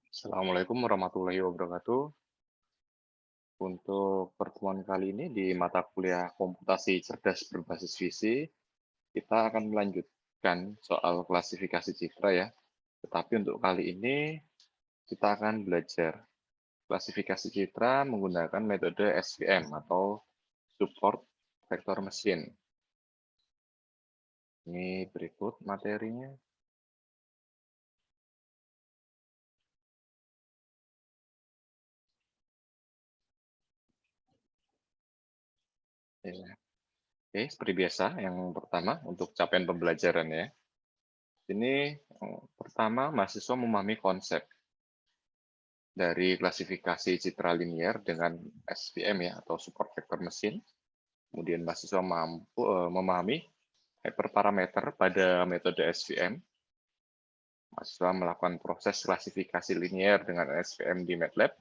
Assalamualaikum warahmatullahi wabarakatuh. Untuk pertemuan kali ini di mata kuliah komputasi cerdas berbasis visi, kita akan melanjutkan soal klasifikasi citra ya. Tetapi untuk kali ini kita akan belajar klasifikasi citra menggunakan metode SVM atau Support Vector Machine. Ini berikut materinya. Ya. Oke, seperti biasa, yang pertama untuk capaian pembelajaran ya. Ini pertama mahasiswa memahami konsep dari klasifikasi citra linier dengan SVM ya atau support vector machine. Kemudian mahasiswa mampu memahami hyperparameter pada metode SVM. Mahasiswa melakukan proses klasifikasi linier dengan SVM di MATLAB.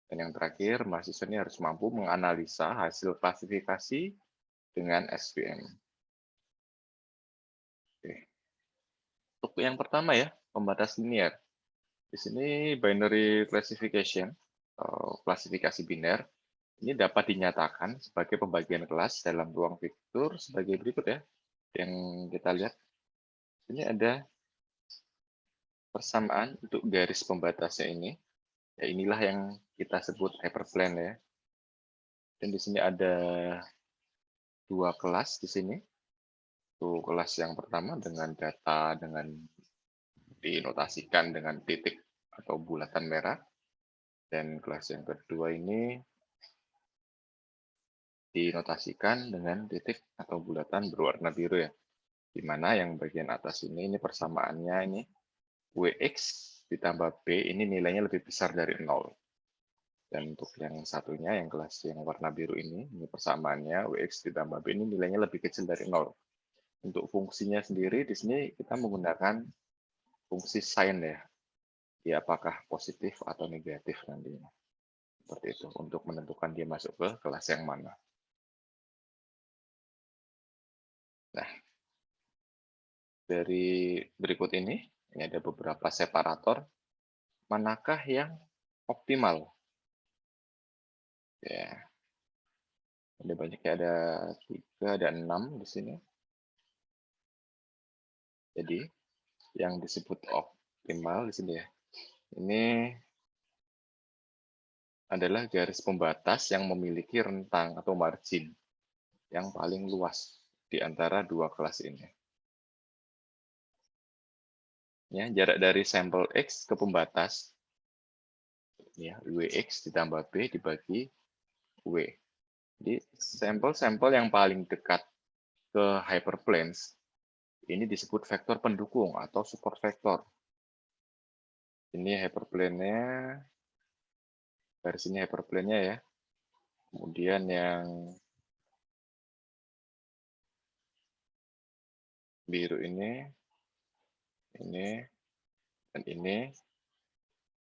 Dan yang terakhir, mahasiswa ini harus mampu menganalisa hasil klasifikasi dengan SVM. Oke. Untuk yang pertama ya, pembatas linier. Di sini binary classification atau klasifikasi biner ini dapat dinyatakan sebagai pembagian kelas dalam ruang vektor sebagai berikut ya. Yang kita lihat ini ada persamaan untuk garis pembatasnya ini. Ya inilah yang kita sebut hyperplane ya. Dan di sini ada dua kelas di sini. Itu kelas yang pertama dengan data dengan dinotasikan dengan titik atau bulatan merah. Dan kelas yang kedua ini dinotasikan dengan titik atau bulatan berwarna biru ya. Di mana yang bagian atas ini persamaannya ini WX ditambah B ini nilainya lebih besar dari 0. Dan untuk yang satunya, yang kelas yang warna biru ini persamaannya WX ditambah B ini nilainya lebih kecil dari 0. Untuk fungsinya sendiri di sini kita menggunakan fungsi sign ya. Ya apakah positif atau negatif nantinya. Seperti itu untuk menentukan dia masuk ke kelas yang mana. Nah, dari berikut ini ada beberapa separator. Manakah yang optimal? Ya, ada banyak ya, ada 3, ada 6 di sini. Jadi, yang disebut optimal di sini ya, ini adalah garis pembatas yang memiliki rentang atau margin yang paling luas di antara dua kelas ini. Ya, jarak dari sampel X ke pembatas, ya, WX ditambah B dibagi W. Jadi, sampel-sampel yang paling dekat ke hyperplanes ini disebut vektor pendukung atau support vektor. Ini hyperplane-nya, garis ini hyperplane-nya ya. Kemudian yang biru ini, dan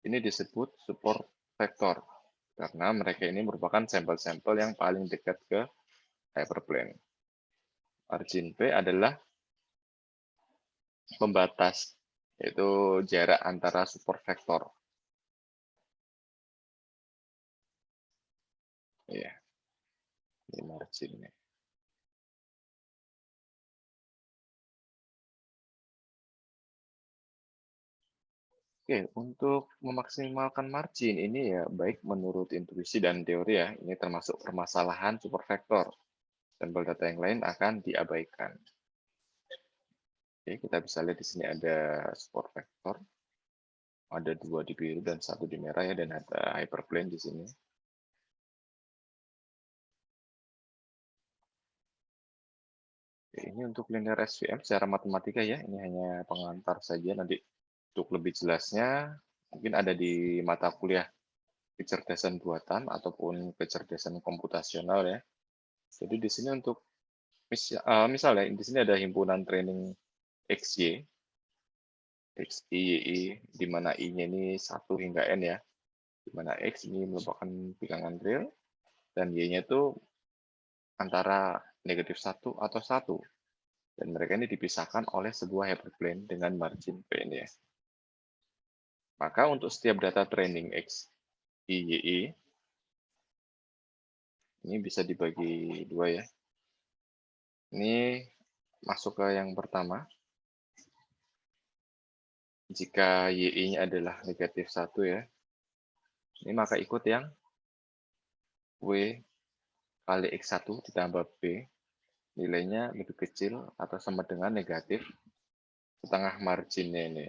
ini disebut support vektor. Karena mereka ini merupakan sampel-sampel yang paling dekat ke hyperplane. Margin P adalah pembatas, yaitu jarak antara support vektor. Ya, ini marginnya. Oke, untuk memaksimalkan margin ini ya baik menurut intuisi dan teori ya, ini termasuk permasalahan support vektor. Sampel data yang lain akan diabaikan. Oke, kita bisa lihat di sini ada support vektor. Ada 2 di biru dan 1 di merah ya, dan ada hyperplane di sini. Oke, ini untuk linear SVM secara matematika ya, ini hanya pengantar saja. Nanti untuk lebih jelasnya mungkin ada di mata kuliah kecerdasan buatan ataupun kecerdasan komputasional ya. Jadi di sini untuk misalnya di sini ada himpunan training XY, XI, YI, di mana I-nya ini 1 hingga N ya. Di mana X ini merupakan bilangan real dan Y-nya itu antara negatif 1 atau 1. Dan mereka ini dipisahkan oleh sebuah hyperplane dengan margin P ini ya. Maka untuk setiap data training X, I, Y, I, ini bisa dibagi dua ya. Ini masuk ke yang pertama. Jika YI-nya adalah negatif 1 ya, ini maka ikut yang W kali X1 ditambah B, nilainya lebih kecil atau sama dengan negatif setengah marginnya ini.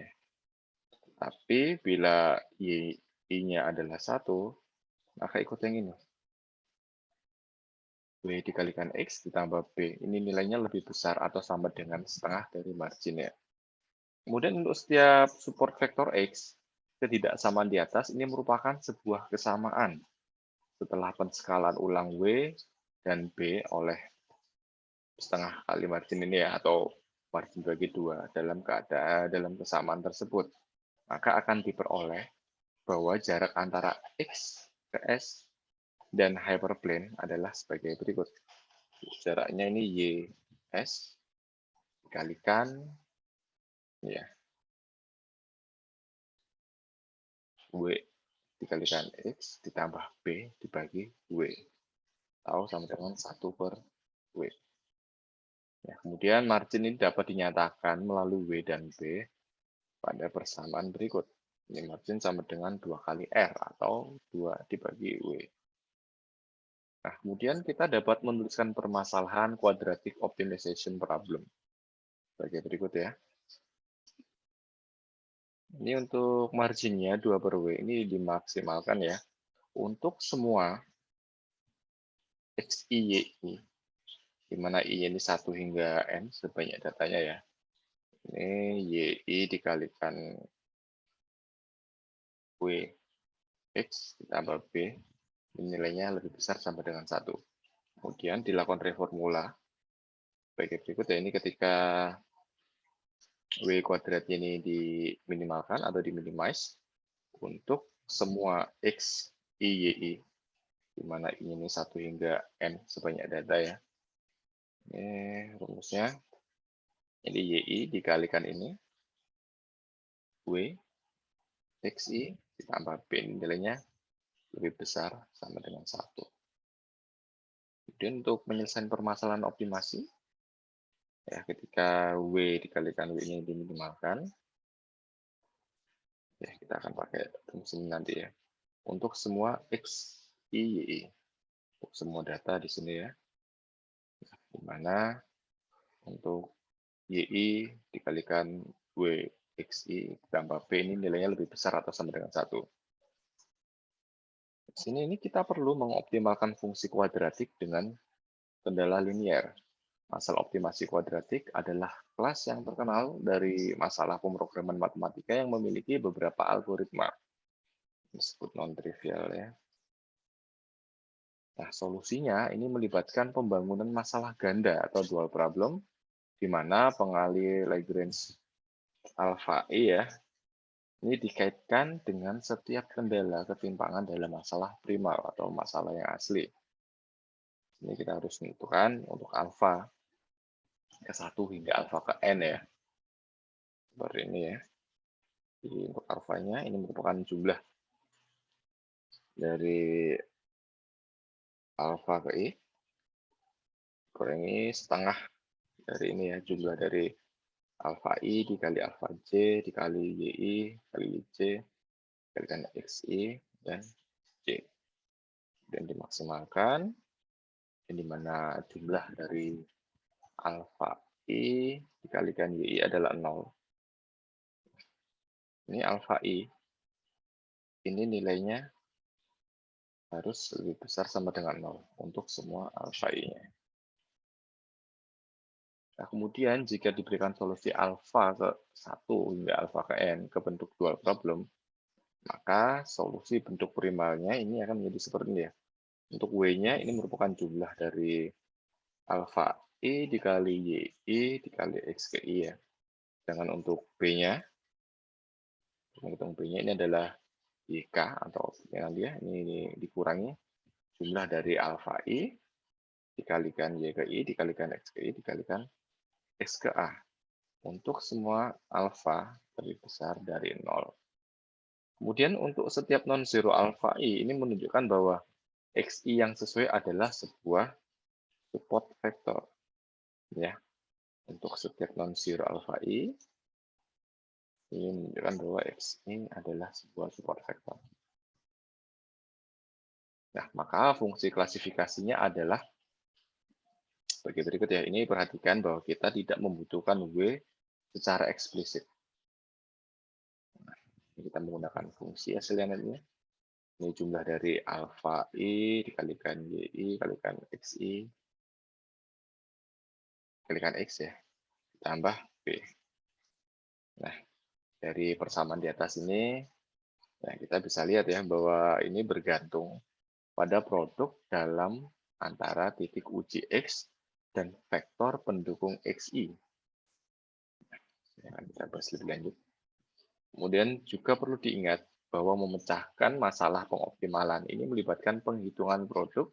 Tapi bila Y-nya adalah 1, maka ikut yang ini. W dikalikan X ditambah B. Ini nilainya lebih besar atau sama dengan setengah dari marginnya. Kemudian untuk setiap support vektor X, ketidaksamaan di atas ini merupakan sebuah kesamaan setelah penskalan ulang W dan B oleh setengah kali margin ini ya, atau margin bagi 2 dalam kesamaan tersebut, maka akan diperoleh bahwa jarak antara X ke S dan hyperplane adalah sebagai berikut. Jaraknya ini YS dikalikan ya W dikalikan X ditambah B dibagi W. Tahu sama dengan 1 per W. Ya, kemudian margin ini dapat dinyatakan melalui W dan B pada persamaan berikut. Ini margin sama dengan 2 kali R atau 2 dibagi W. Nah, kemudian kita dapat menuliskan permasalahan quadratic optimization problem. Sebagai berikut ya. Ini untuk marginnya 2 per W, ini dimaksimalkan ya. Untuk semua X, I, Y, I, di mana I ini 1 hingga N sebanyak datanya ya. Ini YI dikalikan W X ditambah B, nilainya lebih besar sama dengan 1. Kemudian dilakukan reformula sebagai berikut ya, ini ketika W kuadratnya ini diminimalkan atau diminimize untuk semua X, I, Y, I, di mana I ini 1 hingga N sebanyak data ya. Ini rumusnya, ini YI dikalikan ini, W, XI ditambah B, nilainya lebih besar sama dengan 1. Kemudian untuk penyelesaian permasalahan optimasi, ya ketika W dikalikan W ini diminimalkan, ya kita akan pakai rumus ini nanti ya. Untuk semua X, I, Y, I. Untuk semua data di sini ya. Di mana untuk YI dikalikan W, XI ditambah B ini nilainya lebih besar atau sama dengan 1. Di sini ini kita perlu mengoptimalkan fungsi kuadratik dengan kendala linier. Masalah optimasi kuadratik adalah kelas yang terkenal dari masalah pemrograman matematika yang memiliki beberapa algoritma. Disebut non-trivial ya. Nah, solusinya ini melibatkan pembangunan masalah ganda atau dual problem, di mana pengali Lagrange alpha E ya, ini dikaitkan dengan setiap kendala ketimpangan dalam masalah primal atau masalah yang asli. Ini kita harus menentukan untuk alfa ke 1 hingga alfa ke N ya. Seperti ini ya. Jadi untuk alfanya ini merupakan jumlah dari alfa ke I. Kurangi setengah dari ini ya, jumlah dari alfa I dikali alfa J dikali YI kali YJ dikalikan XI dan J. Dan dimaksimalkan, di mana jumlah dari alfa I dikalikan YI adalah 0. Ini alfa I, ini nilainya harus lebih besar sama dengan 0 untuk semua alfa I-nya. Nah, kemudian jika diberikan solusi alfa ke 1 hingga alfa ke N ke bentuk dual problem, maka solusi bentuk primalnya ini akan menjadi seperti ini ya. Untuk W-nya ini merupakan jumlah dari alfa I dikali YI dikali X ke I ya. Sedangkan untuk B-nya, menghitung B-nya ini adalah YK atau dengan dia, ini dikurangi jumlah dari alfa I dikalikan Y ke I dikalikan X ke I dikalikan X ke A. Untuk semua alfa lebih besar dari 0. Kemudian untuk setiap non-zero alpha I ini menunjukkan bahwa XI yang sesuai adalah sebuah support vector. Ya, untuk setiap non-zero alpha I, ini menunjukkan bahwa XI adalah sebuah support vector. Nah, maka fungsi klasifikasinya adalah sebagai berikut ya. Ini perhatikan bahwa kita tidak membutuhkan W secara eksplisit. Nah, kita menggunakan fungsi hasilnya nantinya. Ini jumlah dari alfa I dikalikan YI kalikan XI kalikan X ya, tambah B. Nah, dari persamaan di atas ini, nah kita bisa lihat ya bahwa ini bergantung pada produk dalam antara titik uji X dan vektor pendukung XI. Nah, kita bahas lebih lanjut. Kemudian juga perlu diingat bahwa memecahkan masalah pengoptimalan ini melibatkan penghitungan produk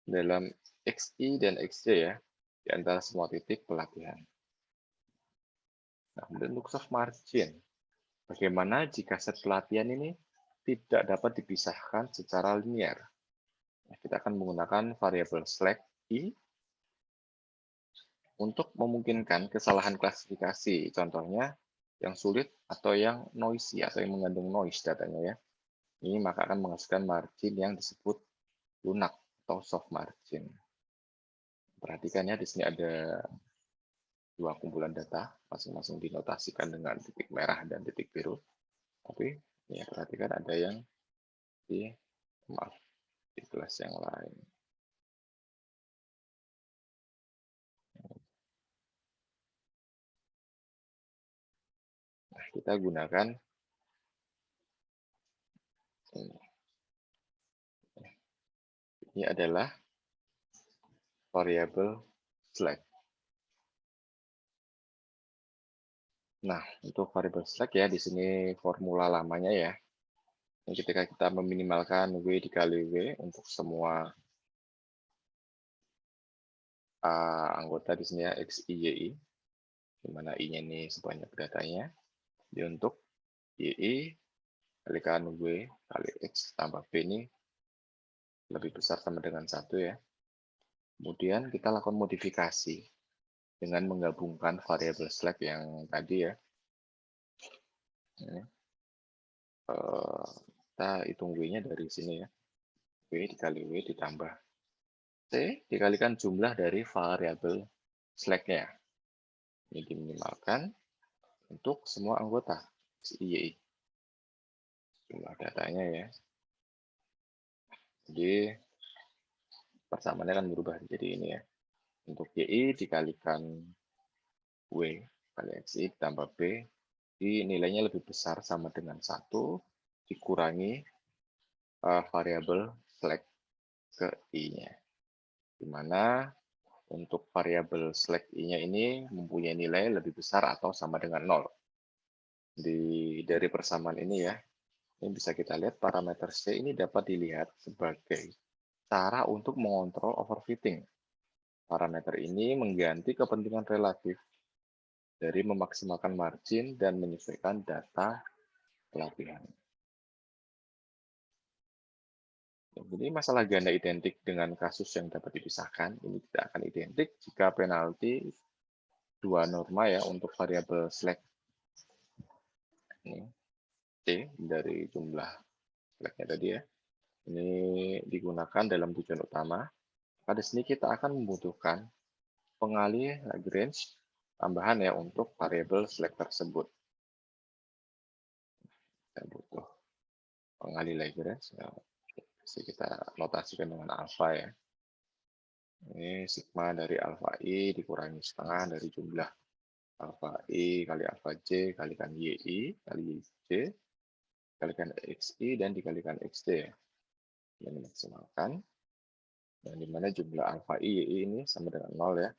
dalam XI dan XJ ya, di antara semua titik pelatihan. Nah, kemudian untuk soft margin. Bagaimana jika set pelatihan ini tidak dapat dipisahkan secara linear? Nah, kita akan menggunakan variabel slack I untuk memungkinkan kesalahan klasifikasi. Contohnya yang sulit atau yang noisy atau yang mengandung noise datanya ya. Ini maka akan menghasilkan margin yang disebut lunak atau soft margin. Perhatikan ya, di sini ada dua kumpulan data, masing-masing dinotasikan dengan titik merah dan titik biru. Tapi ya perhatikan ada yang di maaf di kelas yang lain. Nah, kita gunakan ini. Ini adalah variabel slack. Nah, untuk variabel slack ya, di sini formula lamanya ya. Ini ketika kita meminimalkan W dikali W untuk semua anggota di sini ya, X, Y, Y, di mana I-nya ini sebanyak datanya. Jadi untuk Y kalikan W kali X tambah B ini lebih besar sama dengan 1 ya. Kemudian kita lakukan modifikasi dengan menggabungkan variabel slack yang tadi ya. Kita hitung W-nya dari sini ya. W dikali W ditambah C dikalikan jumlah dari variabel slack-nya. Ini diminimalkan untuk semua anggota XI. Jumlah datanya ya. Jadi persamaannya kan berubah jadi ini ya. Untuk YI dikalikan W kali XI tambah B, di nilainya lebih besar sama dengan 1 dikurangi variabel slack ke I-nya. Di mana untuk variabel slack I-nya ini mempunyai nilai lebih besar atau sama dengan 0. Dari persamaan ini ya, ini bisa kita lihat parameter C ini dapat dilihat sebagai cara untuk mengontrol overfitting. Parameter ini mengganti kepentingan relatif dari memaksimalkan margin dan menyesuaikan data pelatihan. Jadi masalah ganda identik dengan kasus yang dapat dipisahkan, ini tidak akan identik jika penalti dua norma ya untuk variabel slack ini C dari jumlah slacknya tadi ya. Ini digunakan dalam tujuan utama. Pada sini kita akan membutuhkan pengalih Lagrange tambahan ya untuk variabel slack tersebut. Kita butuh pengalih Lagrange. Ya, bisa kita notasikan dengan alfa ya. Ini sigma dari alfa I dikurangi setengah dari jumlah alfa I kali alfa J kalikan YI kali J kalikan XI dan dikalikan XT. Ini maksimalkan. Dan dimana jumlah alfa I, YI ini sama dengan 0 ya.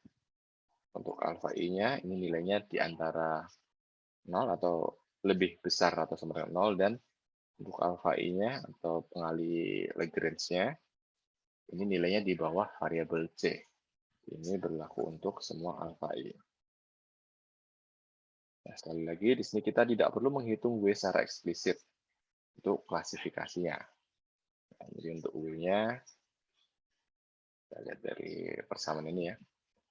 Untuk alfa I-nya ini nilainya di antara 0 atau lebih besar atau sama dengan 0 dan untuk alfa I-nya atau pengalih Lagrange-nya ini nilainya di bawah variabel C. Ini berlaku untuk semua alfa I. Nah, sekali lagi di sini kita tidak perlu menghitung W secara eksplisit. untuk klasifikasinya. Nah, jadi untuk U-nya, kita lihat dari persamaan ini ya,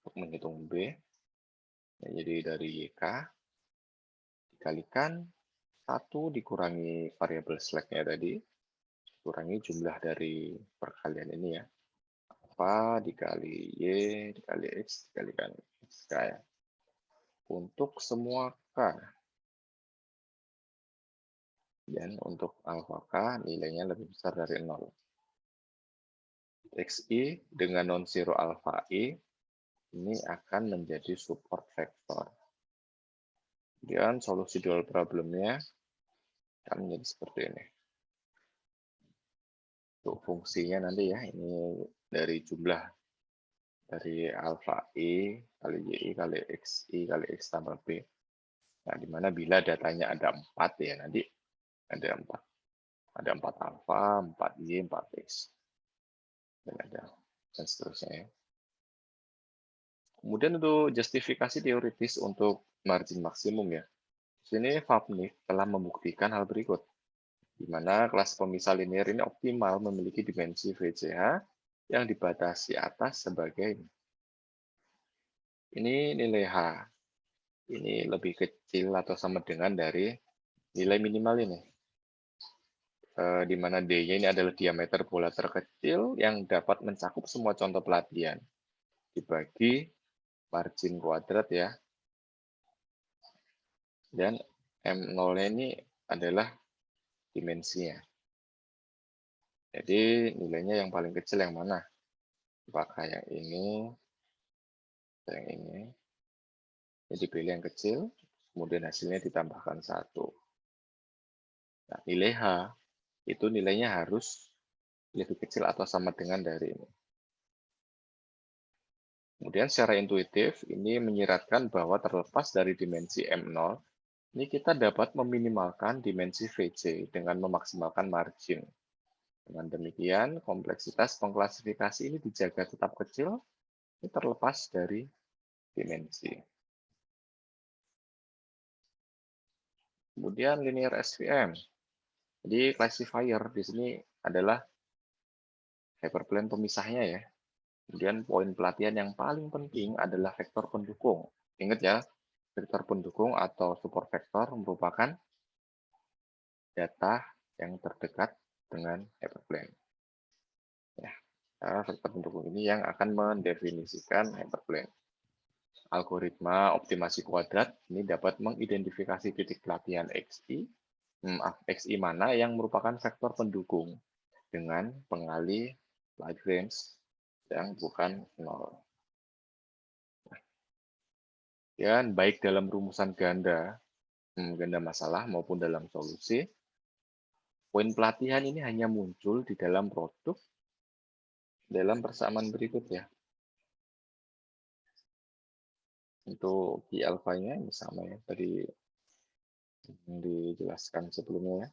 untuk menghitung B, nah, jadi dari YK, dikalikan 1 dikurangi variabel slack-nya tadi, kurangi jumlah dari perkalian ini ya. Alpha dikali Y dikali X dikalikan XK ya. Untuk semua K. Dan untuk alpha K nilainya lebih besar dari 0. XI dengan non-zero alpha I ini akan menjadi support vector. Kemudian solusi dual problemnya akan menjadi seperti ini. Untuk fungsinya nanti ya, ini dari jumlah dari alpha I kali YI kali XI kali X tambah B. Nah, di mana bila datanya ada 4 ya, nanti ada 4. Ada 4 alfa, 4 Y, 4 X. Dan seterusnya ya. Kemudian untuk justifikasi teoritis untuk margin maksimum ya. Di sini Vapnik telah membuktikan hal berikut, di mana kelas pemisah linear ini optimal memiliki dimensi VCH yang dibatasi atas sebagai ini nilai H. Ini lebih kecil atau sama dengan dari nilai minimal ini. Di mana D-nya ini adalah diameter bola terkecil yang dapat mencakup semua contoh pelatihan. Dibagi margin kuadrat ya. Dan M0-nya ini adalah dimensinya. Jadi nilainya yang paling kecil yang mana? Apakah yang ini, atau yang ini? Jadi pilih yang kecil, kemudian hasilnya ditambahkan 1. Nah, nilai H itu nilainya harus lebih kecil atau sama dengan dari ini. Kemudian secara intuitif, ini menyiratkan bahwa terlepas dari dimensi M0, ini kita dapat meminimalkan dimensi VC dengan memaksimalkan margin. Dengan demikian, kompleksitas pengklasifikasi ini dijaga tetap kecil, ini terlepas dari dimensi. Kemudian linear SVM. Jadi classifier di sini adalah hyperplane pemisahnya ya. Kemudian poin pelatihan yang paling penting adalah vektor pendukung. Ingat ya, vektor pendukung atau support vektor merupakan data yang terdekat dengan hyperplane. Ya, vektor pendukung ini yang akan mendefinisikan hyperplane. Algoritma optimasi kuadrat ini dapat mengidentifikasi titik pelatihan XI mana yang merupakan vektor pendukung dengan pengali Lagrange yang bukan 0. Dan baik dalam rumusan ganda masalah maupun dalam solusi, poin pelatihan ini hanya muncul di dalam produk dalam persamaan berikut ya. Untuk Q alfanya ini sama ya, tadi yang dijelaskan sebelumnya ya.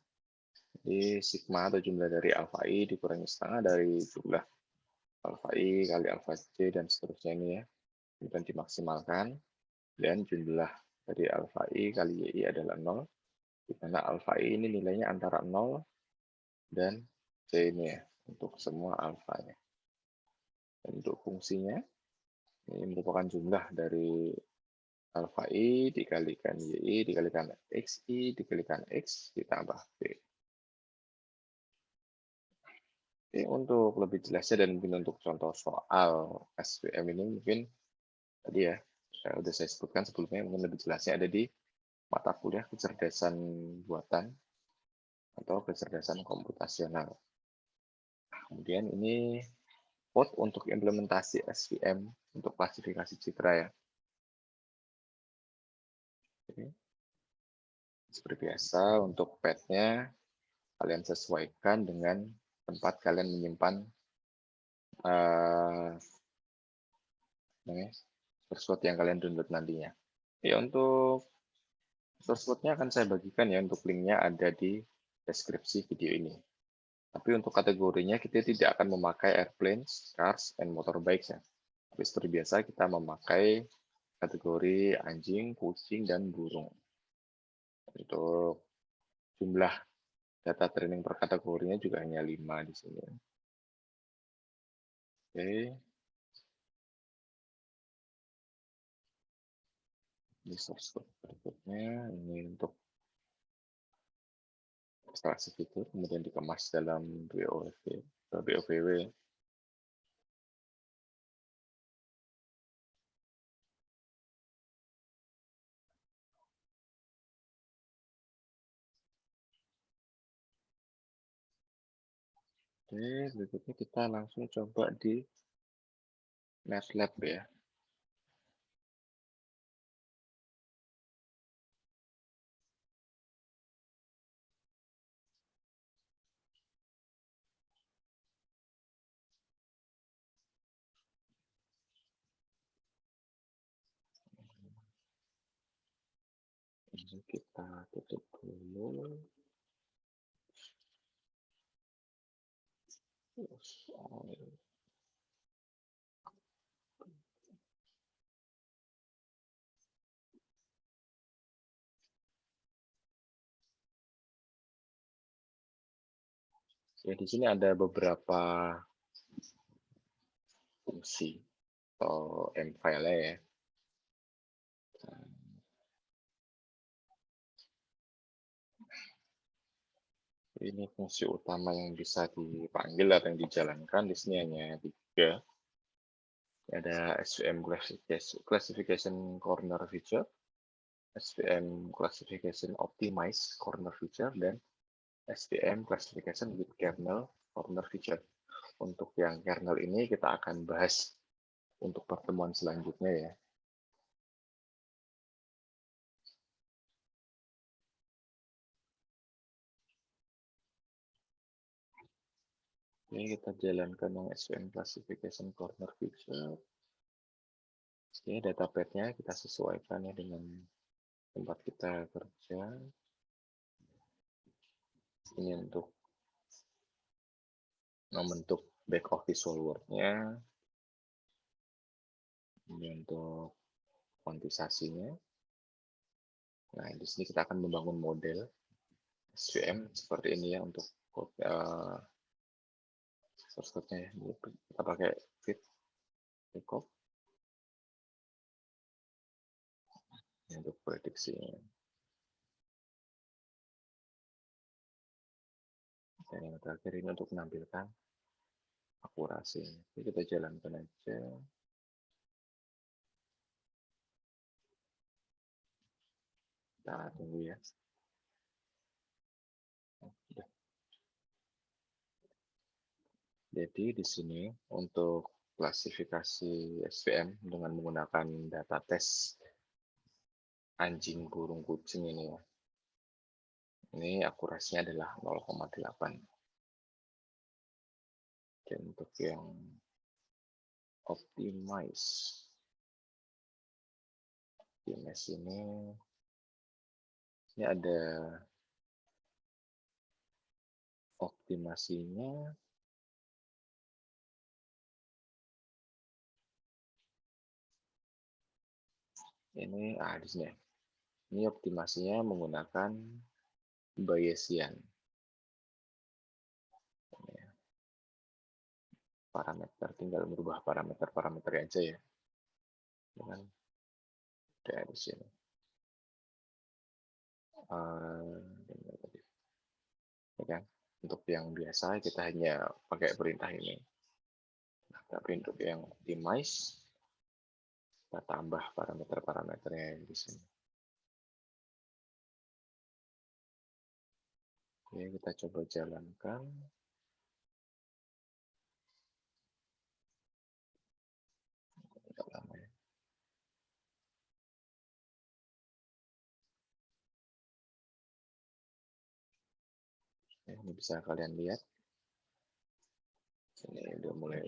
Jadi sigma atau jumlah dari alfa I dikurangi setengah dari jumlah alfa I kali alfa J dan seterusnya ini ya. Kemudian dimaksimalkan dan jumlah dari alfa I kali YI adalah 0. Di mana alfa I ini nilainya antara 0 dan C ini ya, untuk semua alfanya. Dan untuk fungsinya, ini merupakan jumlah dari alfa I dikalikan YI dikalikan XI dikalikan X ditambah B. Oke, untuk lebih jelasnya dan mungkin untuk contoh soal SVM ini mungkin tadi ya, sudah saya sebutkan sebelumnya, mungkin lebih jelasnya ada di mata kuliah kecerdasan buatan atau kecerdasan komputasional. Kemudian ini code untuk implementasi SVM untuk klasifikasi citra ya. Oke. Seperti biasa untuk path-nya kalian sesuaikan dengan tempat kalian menyimpan source code yang kalian download nantinya. Ya, untuk source code-nya akan saya bagikan ya, untuk linknya ada di deskripsi video ini. Tapi untuk kategorinya kita tidak akan memakai airplanes, cars, and motorbikes ya. Tapi seperti biasa kita memakai kategori anjing, kucing, dan burung. Untuk jumlah Data training per kategorinya juga hanya 5 di sini. Oke, di source code berikutnya ini untuk ekstraksi fitur, kemudian dikemas dalam BOVW. Oke, berikutnya kita langsung coba di MATLAB ya. Ini kita tutup dulu. Ya, di sini ada beberapa fungsi atau M-file ya. Ini fungsi utama yang bisa dipanggil atau yang dijalankan. Di sini hanya 3. Ada SVM Classification Corner Feature, SVM Classification Optimize Corner Feature, dan SVM Classification with Kernel Corner Feature. Untuk yang kernel ini kita akan bahas untuk pertemuan selanjutnya ya. Ini kita jalankan yang SVM Classification Corner Feature. Oke, datapad-nya kita sesuaikan ya dengan tempat kita kerja. Ini untuk membentuk back office Word-nya. Ini untuk kuantisasinya. Nah, di sini kita akan membangun model SVM seperti ini ya untuk source code-nya ya. Kita pakai fit record untuk prediksinya. Dan yang terakhir ini untuk menampilkan akurasi. Jadi kita jalankan aja. Kita tunggu ya. Jadi di sini untuk klasifikasi SVM dengan menggunakan data tes anjing burung kucing ini ya. Ini akurasinya adalah 0,8. Dan untuk yang optimize ini ada optimasinya. Ini di sini. Ini optimasinya menggunakan Bayesian. Parameter, tinggal merubah parameter aja ya. Dengan dari sini. Ya kan? Untuk yang biasa kita hanya pakai perintah ini. Nah, tapi untuk yang optimize, kita tambah parameter-parameternya di sini. Oke, kita coba jalankan. Tidak lama ya. Ini bisa kalian lihat. Ini udah mulai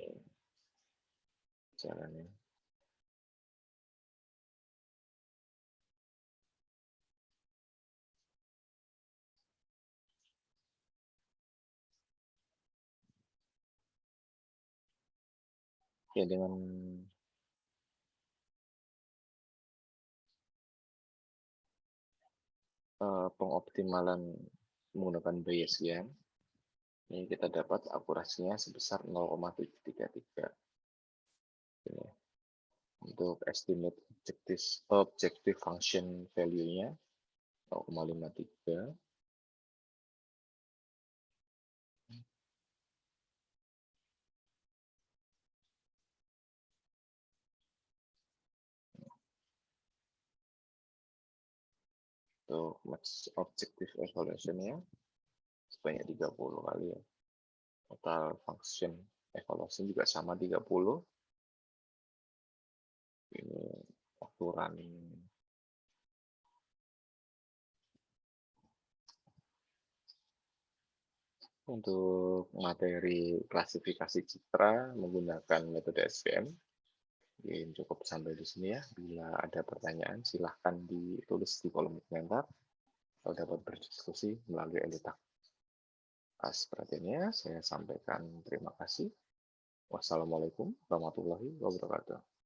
jalannya. Ya, dengan pengoptimalan menggunakan Bayesian, ini kita dapat akurasinya sebesar 0,733. Ini. Untuk estimate objective function value-nya 0,53. Untuk max objective evaluation-nya sebanyak 30 kali ya. Total function evaluation juga sama 30. Ini waktu running. Untuk materi klasifikasi citra menggunakan metode SVM, mungkin cukup sampai di sini ya. Bila ada pertanyaan, silahkan ditulis di kolom komentar atau dapat berdiskusi melalui Editak. Atas perhatiannya, saya sampaikan terima kasih. Wassalamualaikum warahmatullahi wabarakatuh.